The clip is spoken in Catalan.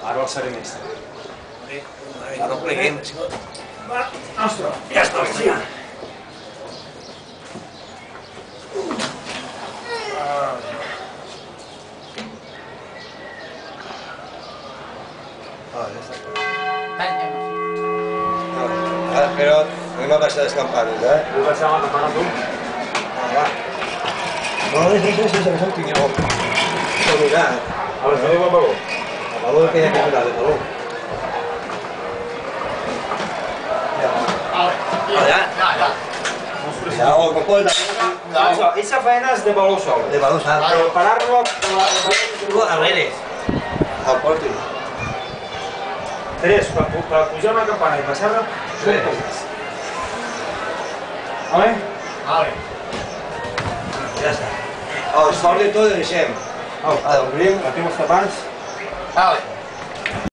Ara el seré més. Ara el pleguem. Ostres! Ja està, hòstia. Però anem a baixar les campanes, Vull baixar la campana tu? Va. No, deixa que som pinyó. No, mira. A veure, tenim el baló. El valor que hi ha que mirar, el valor. Ja, o com pot. Esa faena és de baló sol. De valor, saps? Però parar-lo... Arrere. Al porti. Tres, per pujar una campana i passar-la... Sí. Vale? Vale. Ja està. El sol de tot el deixem. Au, obrim, batem els tapants. Vale.